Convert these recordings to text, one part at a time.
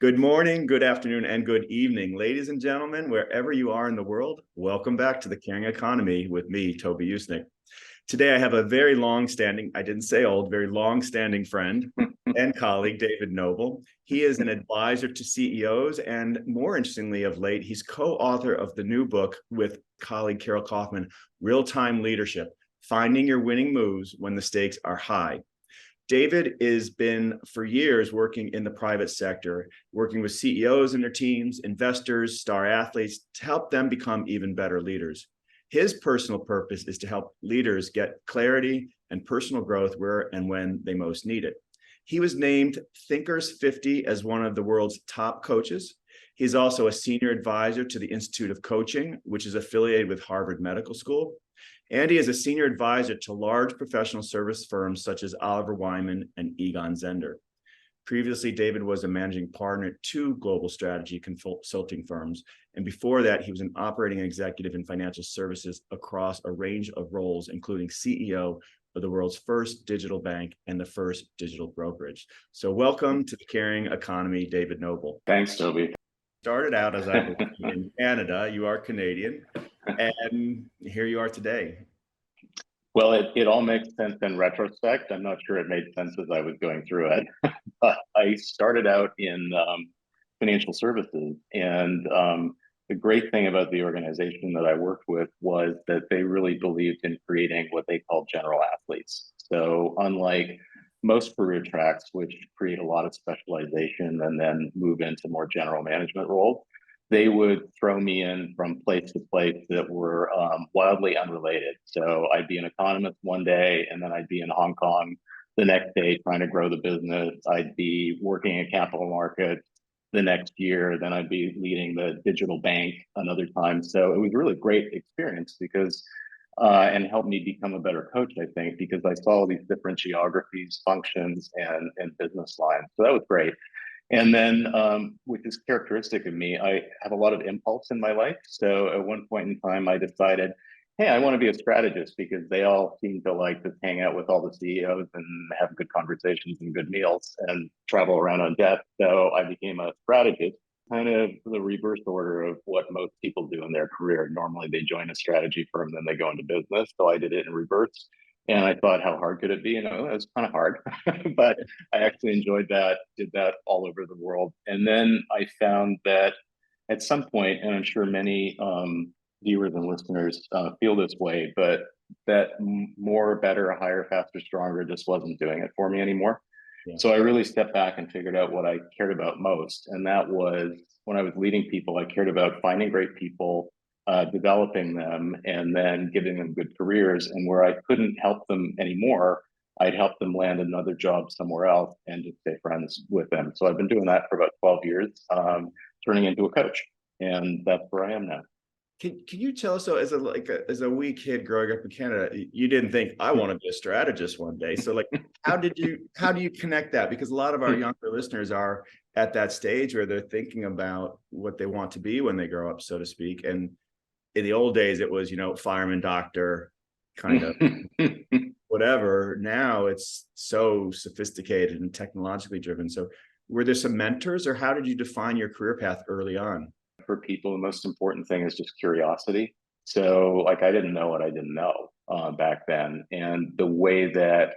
Good morning, good afternoon, and good evening, ladies and gentlemen, wherever you are in the world. Welcome back to the Caring Economy with me, Toby Usnik. Today, I have a very long-standing, I didn't say old, very long-standing friend and colleague, David Noble. He is an advisor to CEOs, and more interestingly, of late, he's co-author of the new book with colleague Carol Kaufman, Real-Time Leadership: Finding Your Winning Moves When the Stakes Are High. David has been for years working in the private sector, working with CEOs and their teams, investors, star athletes to help them become even better leaders. His personal purpose is to help leaders get clarity and personal growth where and when they most need it. He was named Thinkers 50 as one of the world's top coaches. He's also a senior advisor to the Institute of Coaching, which is affiliated with Harvard Medical School. And he is a senior advisor to large professional service firms such as Oliver Wyman and Egon Zehnder. Previously, David was a managing partner at two global strategy consulting firms. And before that, he was an operating executive in financial services across a range of roles, including CEO of the world's first digital bank and the first digital brokerage. So welcome to the Caring Economy, David Noble. Thanks, Toby. Started out as I was in Canada. You are Canadian, and here you are today. Well, it all makes sense in retrospect. I'm not sure it made sense as I was going through it. But I started out in financial services, and the great thing about the organization that I worked with was that they really believed in creating what they call general athletes. So unlike most career tracks, which create a lot of specialization and then move into more general management roles, they would throw me in from place to place that were wildly unrelated. So I'd be an economist one day, and then I'd be in Hong Kong the next day trying to grow the business. I'd be working in capital markets the next year. Then I'd be leading the digital bank another time. So it was a really great experience because and helped me become a better coach, I think, because I saw all these different geographies, functions, and business lines. So that was great. And then, which is characteristic of me, I have a lot of impulse in my life. So at one point in time, I decided, hey, I want to be a strategist because they all seem to like to hang out with all the CEOs and have good conversations and good meals and travel around on jet. So I became a strategist, kind of the reverse order of what most people do in their career. Normally, they join a strategy firm, then they go into business. So I did it in reverse. And I thought, how hard could it be? And it was kind of hard, but I actually enjoyed that, did that all over the world. And then I found that at some point, and I'm sure many viewers and listeners feel this way, but that more, better, higher, faster, stronger just wasn't doing it for me anymore. Yeah. So I really stepped back and figured out what I cared about most. And that was when I was leading people, I cared about finding great people, developing them, and then giving them good careers. And where I couldn't help them anymore, I'd help them land another job somewhere else and just stay friends with them. So I've been doing that for about 12 years, turning into a coach. And that's where I am now. Can you tell us, so as a wee kid growing up in Canada, you didn't think I want to be a strategist one day. So how do you connect that? Because a lot of our younger listeners are at that stage where they're thinking about what they want to be when they grow up, so to speak. And in the old days, it was, fireman, doctor, kind of whatever. Now it's so sophisticated and technologically driven. So were there some mentors, or how did you define your career path early on? For people, the most important thing is just curiosity. So I didn't know what I didn't know back then. And the way that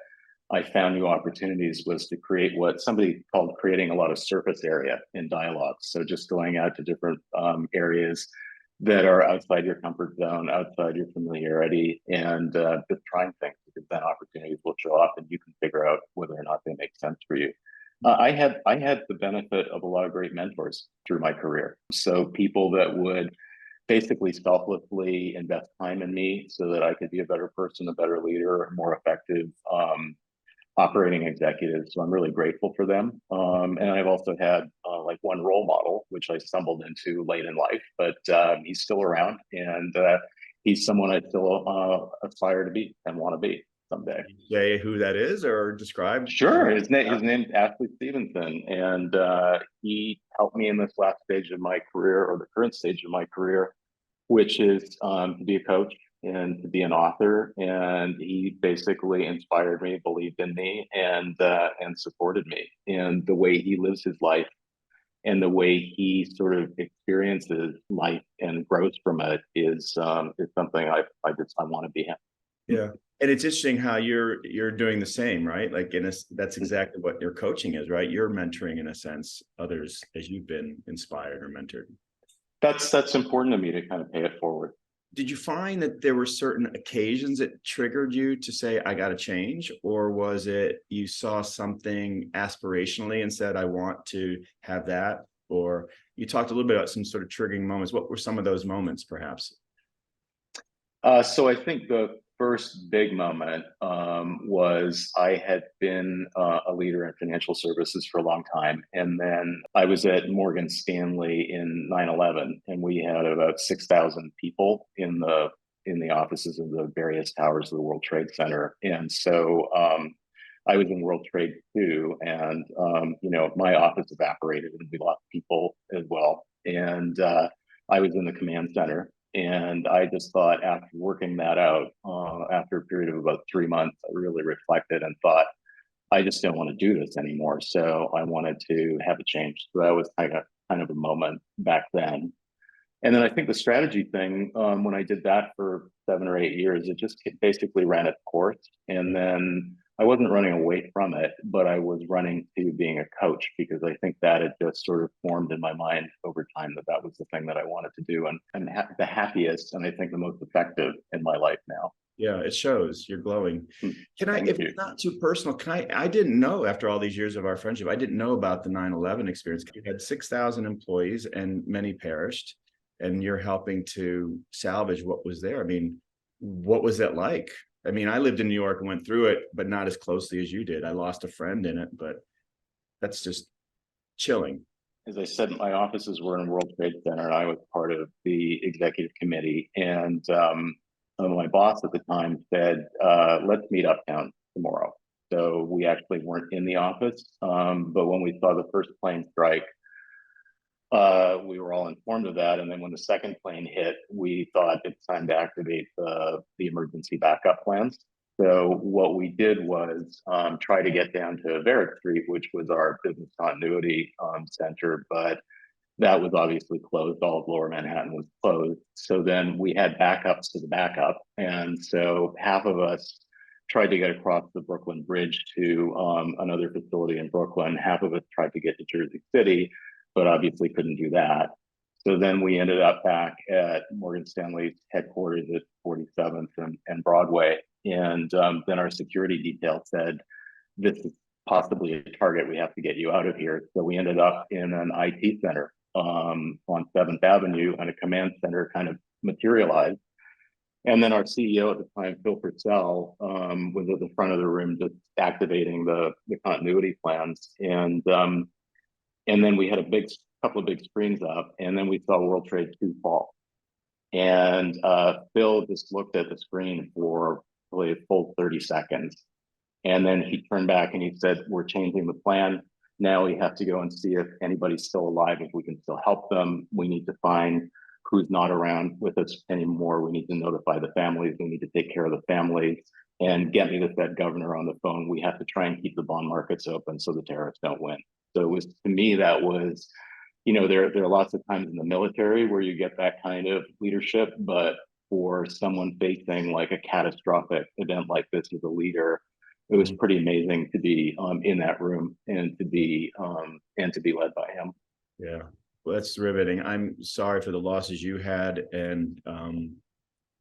I found new opportunities was to create what somebody called creating a lot of surface area in dialogues. So just going out to different areas that are outside your comfort zone, outside your familiarity, and just trying things, because then opportunities will show up and you can figure out whether or not they make sense for you. I had the benefit of a lot of great mentors through my career. So people that would basically selflessly invest time in me so that I could be a better person, a better leader, a more effective operating executive. So I'm really grateful for them. And I've also had one role model, which I stumbled into late in life, but he's still around, and he's someone I still aspire to be and want to be someday. Say who that is, or describe? Sure. His name's Ashley Stevenson, and he helped me in this last stage of my career, or the current stage of my career, which is to be a coach and to be an author. And he basically inspired me, believed in me, and supported me in the way he lives his life. and the way he sort of experiences life and grows from it is something I want to be him. Yeah. And it's interesting how you're doing the same, right? Like that's exactly what your coaching is, right? You're mentoring in a sense others as you've been inspired or mentored. That's important to me to kind of pay it forward. Did you find that there were certain occasions that triggered you to say, I got to change? Or was it you saw something aspirationally and said, I want to have that? Or you talked a little bit about some sort of triggering moments. What were some of those moments, perhaps? So I think the first big moment was I had been a leader in financial services for a long time. And then I was at Morgan Stanley in 9/11, and we had about 6,000 people in the offices of the various towers of the World Trade Center. And so I was in World Trade too. And, my office evaporated and we lost people as well. And I was in the command center. And I just thought, after working that out, after a period of about 3 months, I really reflected and thought, I just don't want to do this anymore. So I wanted to have a change. So that was kind of a moment back then. And then I think the strategy thing, when I did that for 7 or 8 years, it just basically ran its course. And then I wasn't running away from it, but I was running to being a coach, because I think that had just sort of formed in my mind over time that was the thing that I wanted to do, and the happiest and I think the most effective in my life now. Yeah, it shows. You're glowing. Can I, Thank if you. it's not too personal, I didn't know, after all these years of our friendship, I didn't know about the 9/11 experience. You had 6,000 employees and many perished, and you're helping to salvage what was there. I mean, what was that like? I mean, I lived in New York and went through it, but not as closely as you did. I lost a friend in it, but that's just chilling. As I said, my offices were in World Trade Center, and I was part of the executive committee. And my boss at the time said, let's meet uptown tomorrow. So we actually weren't in the office. But when we saw the first plane strike, we were all informed of that. And then when the second plane hit, we thought it's time to activate the emergency backup plans. So what we did was try to get down to Varick Street, which was our business continuity center, but that was obviously closed. All of Lower Manhattan was closed. So then we had backups to the backup. And so half of us tried to get across the Brooklyn Bridge to another facility in Brooklyn. Half of us tried to get to Jersey City, but obviously couldn't do that. So then we ended up back at Morgan Stanley's headquarters at 47th and Broadway. And then our security detail said, this is possibly a target. We have to get you out of here. So we ended up in an IT center on 7th Avenue, and a command center kind of materialized. And then our CEO at the time, Phil Purcell, was at the front of the room just activating the continuity plans. And then we had a couple of big screens up, and then we saw World Trade 2 fall. And Phil just looked at the screen for probably a full 30 seconds. And then he turned back and he said, we're changing the plan. Now we have to go and see if anybody's still alive, if we can still help them. We need to find who's not around with us anymore. We need to notify the families. We need to take care of the families and get me the Fed governor on the phone. We have to try and keep the bond markets open so the terrorists don't win. So it was, to me, that was, there are lots of times in the military where you get that kind of leadership, but for someone facing like a catastrophic event like this as a leader, it was pretty amazing to be in that room and to be led by him. Yeah, well, that's riveting. I'm sorry for the losses you had, and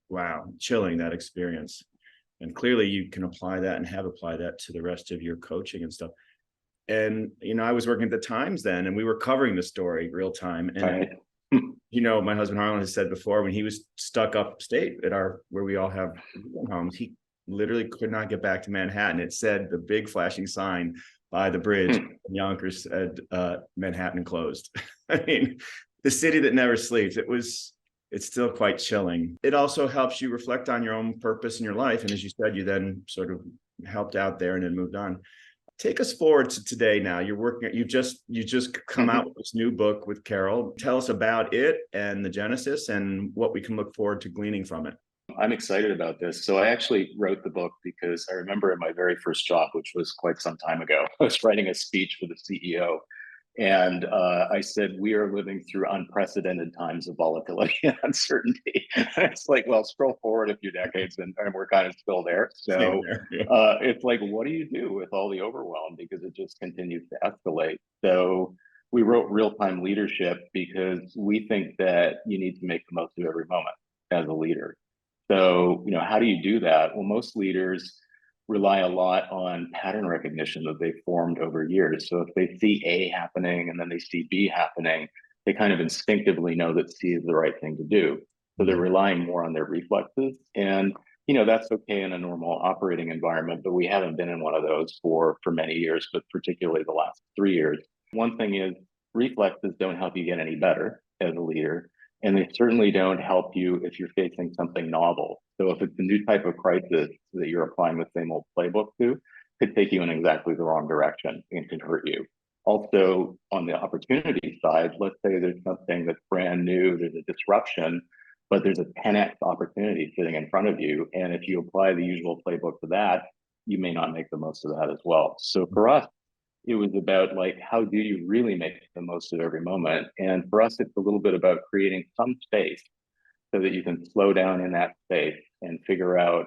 wow, chilling, that experience. And clearly you can apply that and have applied that to the rest of your coaching and stuff. And I was working at the Times then, and we were covering the story real time. And Right. my husband Harlan has said before, when he was stuck upstate at where we all have homes, he literally could not get back to Manhattan. It said, the big flashing sign by the bridge in Yonkers said, Manhattan closed. I mean, the city that never sleeps. It's still quite chilling. It also helps you reflect on your own purpose in your life. And as you said, you then sort of helped out there and then moved on. Take us forward to today. Now you're working, you just come out with this new book with Carol. Tell us about it and the genesis and what we can look forward to gleaning from it. I'm excited about this. So I actually wrote the book because I remember in my very first job, which was quite some time ago, I was writing a speech for the CEO. And I said, we are living through unprecedented times of volatility and uncertainty. And it's like, well, scroll forward a few decades and we're kind of still there. Same So there. Yeah. it's like, what do you do with all the overwhelm? Because it just continues to escalate. So we wrote real-time leadership because we think that you need to make the most of every moment as a leader. So, how do you do that? Well, most leaders rely a lot on pattern recognition that they've formed over years. So if they see A happening and then they see B happening, they kind of instinctively know that C is the right thing to do. So they're relying more on their reflexes. And that's okay in a normal operating environment, but we haven't been in one of those for many years, but particularly the last 3 years. One thing is reflexes don't help you get any better as a leader. And they certainly don't help you if you're facing something novel. So if it's a new type of crisis that you're applying the same old playbook to, it could take you in exactly the wrong direction and could hurt you. Also, on the opportunity side, let's say there's something that's brand new, there's a disruption, but there's a 10x opportunity sitting in front of you. And if you apply the usual playbook to that, you may not make the most of that as well. So for us, it was about like, how do you really make the most of every moment? And for us, it's a little bit about creating some space so that you can slow down in that space and figure out,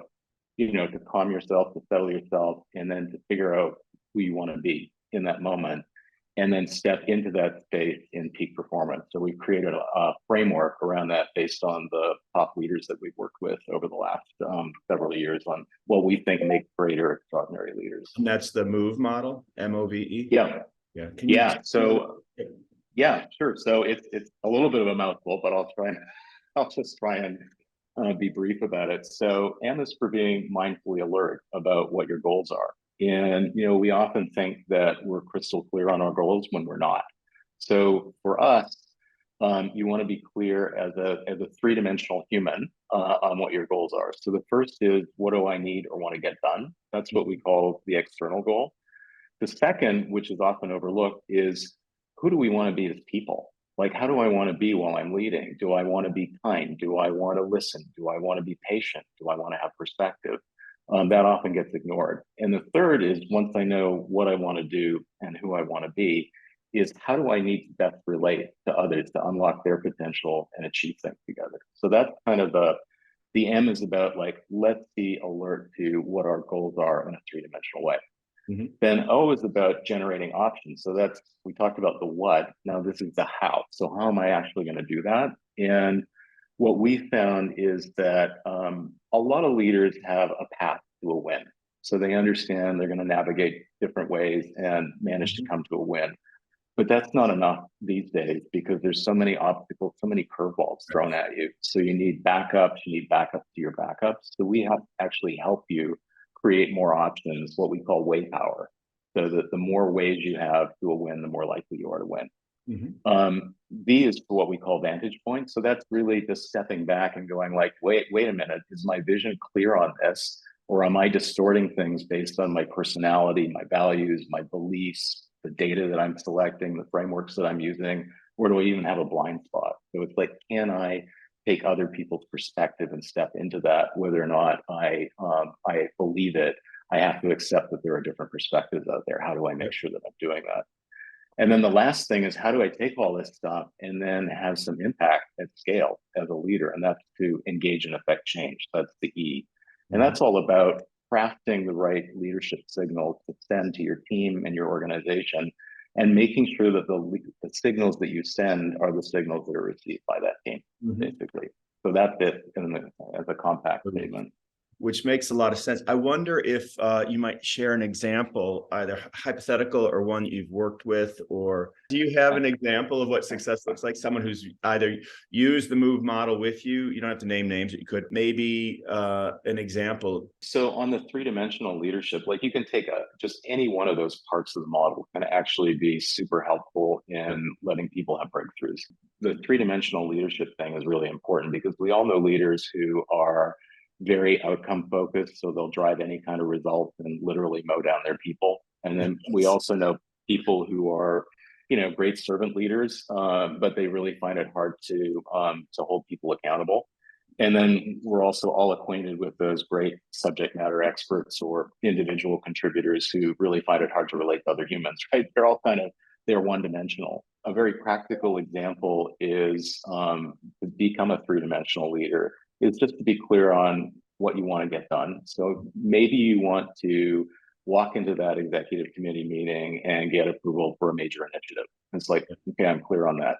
to calm yourself, to settle yourself, and then to figure out who you want to be in that moment, and then step into that space in peak performance. So we've created a framework around that based on the top leaders that we've worked with over the last several years on what we think make greater extraordinary leaders. And that's the MOVE model, MOVE. Yeah. Yeah. Yeah. So yeah, sure. So it's a little bit of a mouthful, but I'll just try and be brief about it. So M is for being mindfully alert about what your goals are. And, we often think that we're crystal clear on our goals when we're not. So for us, you want to be clear as a three-dimensional human on what your goals are. So the first is, what do I need or want to get done? That's what we call the external goal. The second, which is often overlooked, is who do we want to be as people? Like, how do I want to be while I'm leading? Do I want to be kind? Do I want to listen? Do I want to be patient? Do I want to have perspective? That often gets ignored. And the third is, once I know what I want to do and who I want to be, is how do I need to best relate to others to unlock their potential and achieve things together? So that's kind of the M is about, like, let's be alert to what our goals are in a three-dimensional way. Mhm. Then O is about generating options. So we talked about the what. Now this is the how. So how am I actually going to do that? And what we found is that a lot of leaders have a path to a win. So they understand they're going to navigate different ways and manage to come to a win. But that's not enough these days because there's so many obstacles, so many curveballs thrown at you. So you need backups, you need backups to your backups. So we have to actually help you create more options, what we call way power. So that the more ways you have to a win, the more likely you are to win. V is for what we call vantage point. So that's really just stepping back and going like, wait a minute, is my vision clear on this? Or am I distorting things based on my personality, my values, my beliefs, the data that I'm selecting, the frameworks that I'm using, or do I even have a blind spot? So it's like, can I take other people's perspective and step into that, whether or not I believe it? I have to accept that there are different perspectives out there. How do I make sure that I'm doing that? And then the last thing is, how do I take all this stuff and then have some impact at scale as a leader? And that's to engage and affect change. That's the E. And that's all about crafting the right leadership signals to send to your team and your organization, and making sure that the signals that you send are the signals that are received by that team, basically. So that's it as a compact statement. Which makes a lot of sense. I wonder if you might share an example, either hypothetical or one that you've worked with, or do you have an example of what success looks like? Someone who's either used the MOVE model with you. You don't have to name names, but you could maybe an example. So on the three-dimensional leadership, like, you can take just any one of those parts of the model can actually be super helpful in letting people have breakthroughs. The three-dimensional leadership thing is really important because we all know leaders who are very outcome focused. So they'll drive any kind of result and literally mow down their people. And then we also know people who are, great servant leaders, but they really find it hard to hold people accountable. And then we're also all acquainted with those great subject matter experts or individual contributors who really find it hard to relate to other humans, right? They're all kind of they're one-dimensional. A very practical example is to become a three-dimensional leader is just to be clear on what you want to get done. So maybe you want to walk into that executive committee meeting and get approval for a major initiative. It's like, okay, I'm clear on that.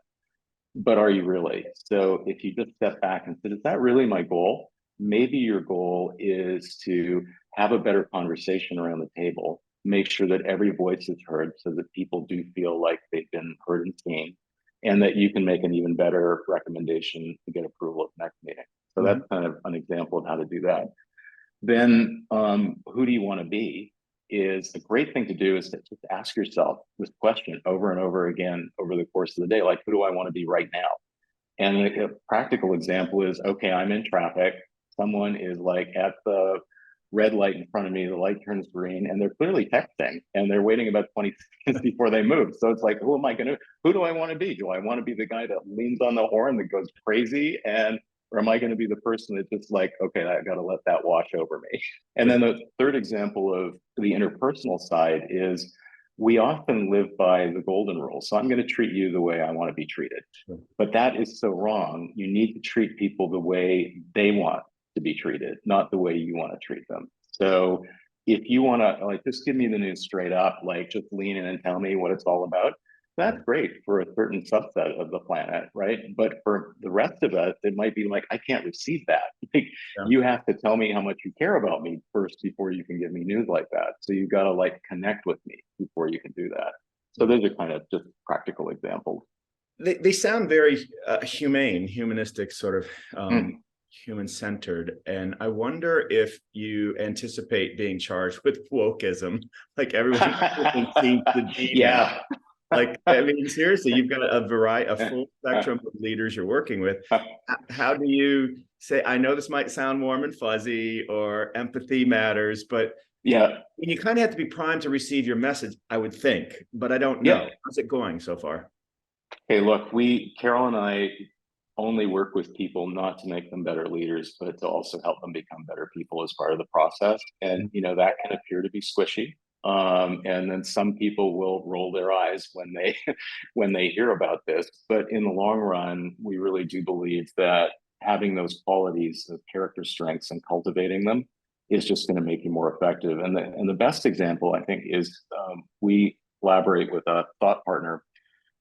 But are you really? So if you just step back and say, is that really my goal? Maybe your goal is to have a better conversation around the table, make sure that every voice is heard so that people do feel like they've been heard and seen, and that you can make an even better recommendation to get approval at the next meeting. So that's kind of an example of how to do that. Then who do you want to be is a great thing to do is to just ask yourself this question over and over again over the course of the day, like, who do I want to be right now? And a practical example is, okay, I'm in traffic. Someone is like at the red light in front of me, the light turns green, and they're clearly texting and they're waiting about 20 seconds before they move. So it's like, who do I want to be? Do I want to be the guy that leans on the horn that goes crazy? Or am I going to be the person that's just like, okay, I got to let that wash over me? And then the third example of the interpersonal side is we often live by the golden rule. So I'm going to treat you the way I want to be treated. Sure. But that is so wrong. You need to treat people the way they want to be treated, not the way you want to treat them. So if you want to like just give me the news straight up, like just lean in and tell me what it's all about, that's great for a certain subset of the planet, right? But for the rest of us, it might be like, I can't receive that. Like, you have to tell me how much you care about me first before you can give me news like that. So you got to like connect with me before you can do that. So those are kind of just practical examples. They sound very humane, humanistic, sort of human-centered. And I wonder if you anticipate being charged with wokeism, like everyone seems to be Yeah. now. Like, I mean, seriously, you've got a variety, a full spectrum of leaders you're working with. How do you say, I know this might sound warm and fuzzy or empathy matters, but Yeah. you kind of have to be primed to receive your message, I would think, but I don't know. Yeah. How's it going so far? Hey, look, Carol and I only work with people not to make them better leaders, but to also help them become better people as part of the process. And, you know, that can appear to be squishy. And then some people will roll their eyes when they when they hear about this. But in the long run, we really do believe that having those qualities of character strengths and cultivating them is just going to make you more effective. And the best example, I think, is we collaborate with a thought partner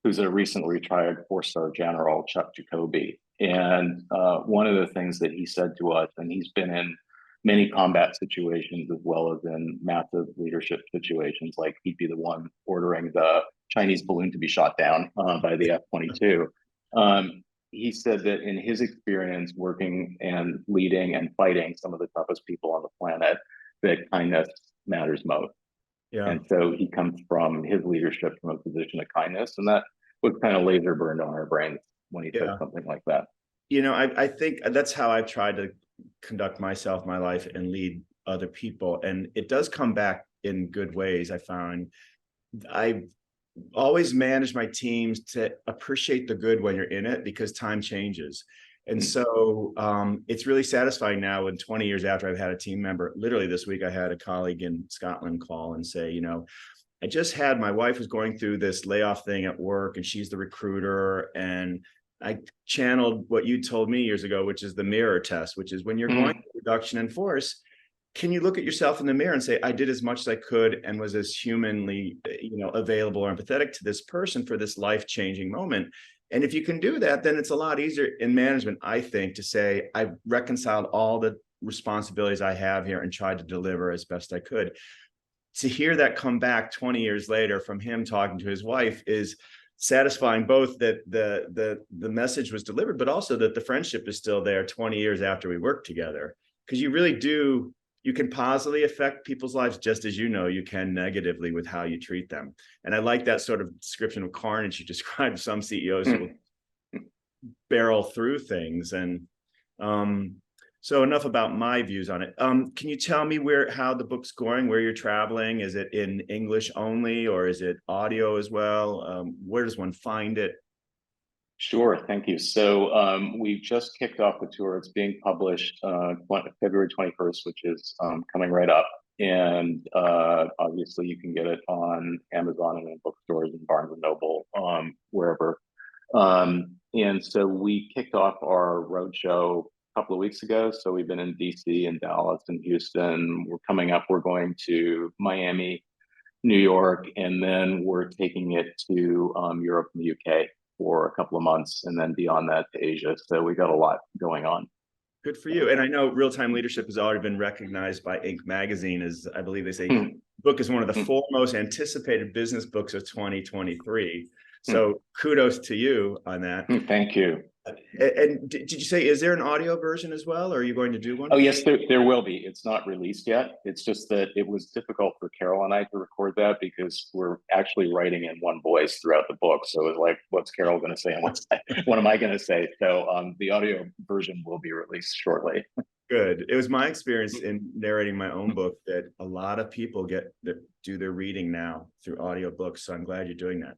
who's a recently retired four-star general, Chuck Jacoby. And one of the things that he said to us, and he's been in many combat situations as well as in massive leadership situations, like he'd be the one ordering the Chinese balloon to be shot down by the F-22. He said that in his experience working and leading and fighting some of the toughest people on the planet, that kindness matters most. Yeah. And so he comes from his leadership from a position of kindness, and that was kind of laser burned on our brains when he said something like that. You know, I think that's how I've tried to conduct myself, my life, and lead other people. And it does come back in good ways. I found I always manage my teams to appreciate the good when you're in it, because time changes. And so it's really satisfying now when 20 years after I've had a team member, literally this week, I had a colleague in Scotland call and say, you know, I just had, my wife was going through this layoff thing at work and she's the recruiter. And I channeled what you told me years ago, which is the mirror test, which is when you're going through reduction in force, can you look at yourself in the mirror and say, I did as much as I could and was as humanly, you know, available or empathetic to this person for this life-changing moment. And if you can do that, then it's a lot easier in management, I think, to say, I reconciled all the responsibilities I have here and tried to deliver as best I could. To hear that come back 20 years later from him talking to his wife is satisfying, both that the message was delivered, but also that the friendship is still there 20 years after we worked together. Because you really do, you can positively affect people's lives just as you know you can negatively with how you treat them. And I like that sort of description of carnage you described. Some CEOs who will barrel through things. And so enough about my views on it. Can you tell me how the book's going, where you're traveling? Is it in English only, or is it audio as well? Where does one find it? Sure, thank you. So we just kicked off the tour. It's being published February 21st, which is coming right up. and obviously you can get it on Amazon and in bookstores and Barnes and Noble, wherever. And so we kicked off our roadshow a couple of weeks ago. So we've been in DC and Dallas and Houston. We're coming up. We're going to Miami, New York, and then we're taking it to Europe and the UK for a couple of months, and then beyond that to Asia. So we got a lot going on. Good for you. And I know real-time leadership has already been recognized by Inc. magazine as, I believe they say, book is one of the four most anticipated business books of 2023. So kudos to you on that. Thank you. And did you say, is there an audio version as well, or are you going to do one? Oh, yes, there will be. It's not released yet. It's just that it was difficult for Carol and I to record that because we're actually writing in one voice throughout the book. So it was like, what's Carol going to say and what am I going to say? So the audio version will be released shortly. Good. It was my experience in narrating my own book that a lot of people do their reading now through audio books. So I'm glad you're doing that.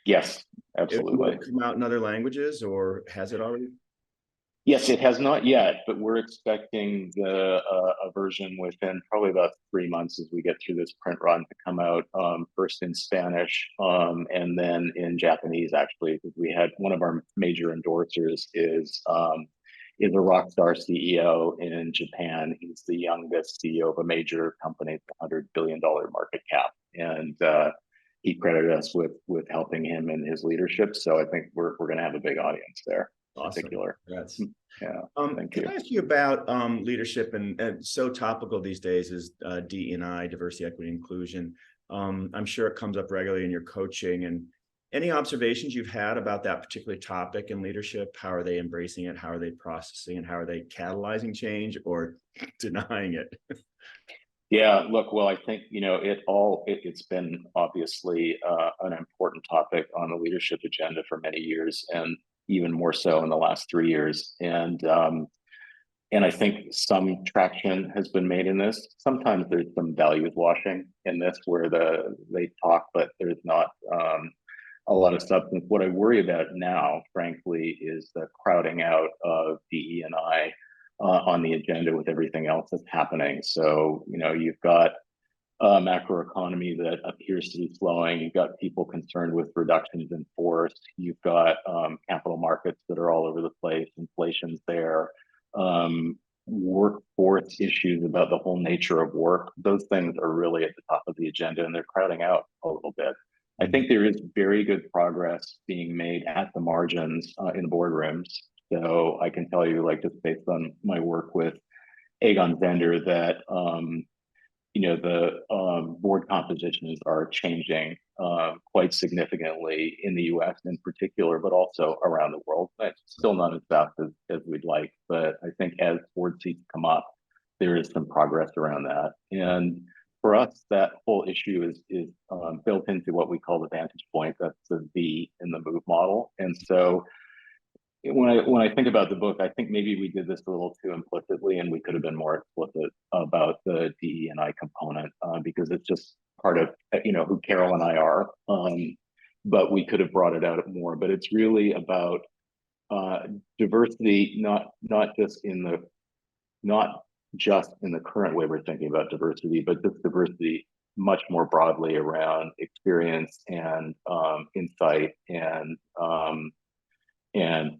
Yes, absolutely. Will it come out in other languages, or has it already? Yes, it has not yet, but we're expecting a version within probably about 3 months as we get through this print run to come out, first in Spanish, and then in Japanese, actually, because we had one of our major endorsers is a rock star CEO in Japan. He's the youngest CEO of a major company, $100 billion market cap, and he credited us with helping him in his leadership. So I think we're going to have a big audience there. Awesome. Particular. That's yeah. Thank you. Can I ask you about leadership and so topical these days is DE&I, diversity, equity, inclusion. I'm sure it comes up regularly in your coaching. And any observations you've had about that particular topic in leadership? How are they embracing it? How are they processing it? How are they catalyzing change or denying it? Yeah, look, well, I think, it's been obviously an important topic on the leadership agenda for many years, and even more so in the last 3 years. And I think some traction has been made in this. Sometimes there's some values washing in this where they talk, but there's not a lot of substance. What I worry about now, frankly, is the crowding out of DE&I on the agenda with everything else that's happening. So, you've got a macroeconomy that appears to be slowing. You've got people concerned with reductions in force. You've got capital markets that are all over the place. Inflation's there. Workforce issues about the whole nature of work. Those things are really at the top of the agenda, and they're crowding out a little bit. I think there is very good progress being made at the margins in boardrooms. So I can tell you, just based on my work with Egon Zehnder, that the board compositions are changing quite significantly in the U.S. in particular, but also around the world. It's still not as fast as we'd like, but I think as board seats come up, there is some progress around that. And for us, that whole issue is built into what we call the vantage point. That's the V in the MOVE model. And so when I think about the book, I think maybe we did this a little too implicitly, and we could have been more explicit about the DE&I component because it's just part of who Carol and I are. But we could have brought it out more. But it's really about diversity, not just in the current way we're thinking about diversity, but just diversity much more broadly around experience and insight and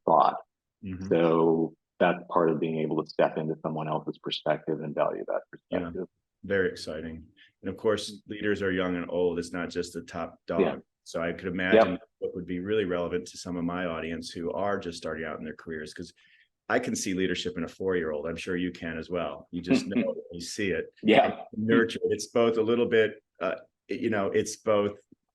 thought. Mm-hmm. So that's part of being able to step into someone else's perspective and value that perspective. Yeah, very exciting. And of course, leaders are young and old. It's not just the top dog. Yeah. So I could imagine what would be really relevant to some of my audience who are just starting out in their careers, because I can see leadership in a 4-year-old. I'm sure you can as well. You just know you see it. Yeah. Nurture. It's both a little bit, it's both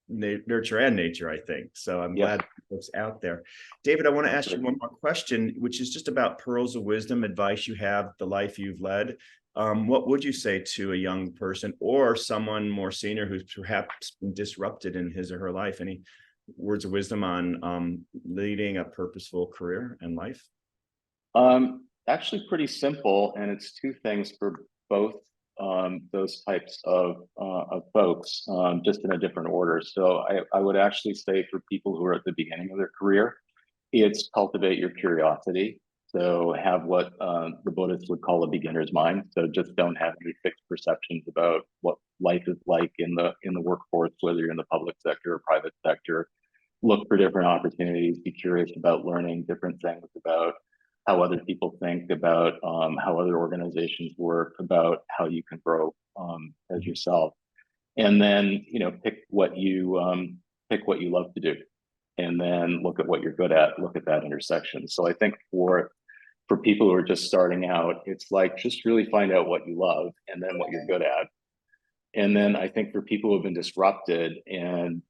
nurture and nature, I think. So I'm glad folks out there. David, I want to ask you one more question, which is just about pearls of wisdom, advice you have, the life you've led. What would you say to a young person or someone more senior who's perhaps been disrupted in his or her life? Any words of wisdom on leading a purposeful career and life? Actually pretty simple, and it's two things for both those types of folks, just in a different order. So I would actually say for people who are at the beginning of their career, it's cultivate your curiosity. So have what the Buddhists would call a beginner's mind. So just don't have any fixed perceptions about what life is like in the workforce, whether you're in the public sector or private sector. Look for different opportunities. Be curious about learning different things about how other people think, about how other organizations work, about how you can grow as yourself. And then pick what you love to do, and then look at what you're good at. Look at that intersection. So I think for people who are just starting out, it's like just really find out what you love and then what you're good at. And then I think for people who have been disrupted and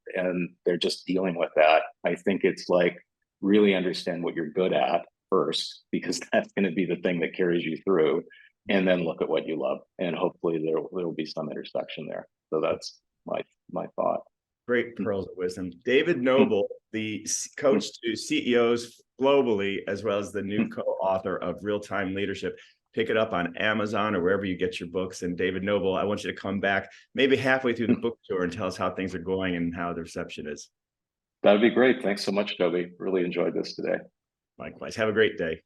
they're just dealing with that, I think it's like really understand what you're good at first, because that's going to be the thing that carries you through. And then look at what you love, and hopefully there will be some intersection there. So that's my thought. Great pearls of wisdom. David Noble, the coach to CEOs globally, as well as the new co-author of Real-Time Leadership. Pick it up on Amazon or wherever you get your books. And David Noble, I want you to come back maybe halfway through the book tour and tell us how things are going and how the reception is. That'd be great. Thanks so much, Toby. Really enjoyed this today. Likewise. Have a great day.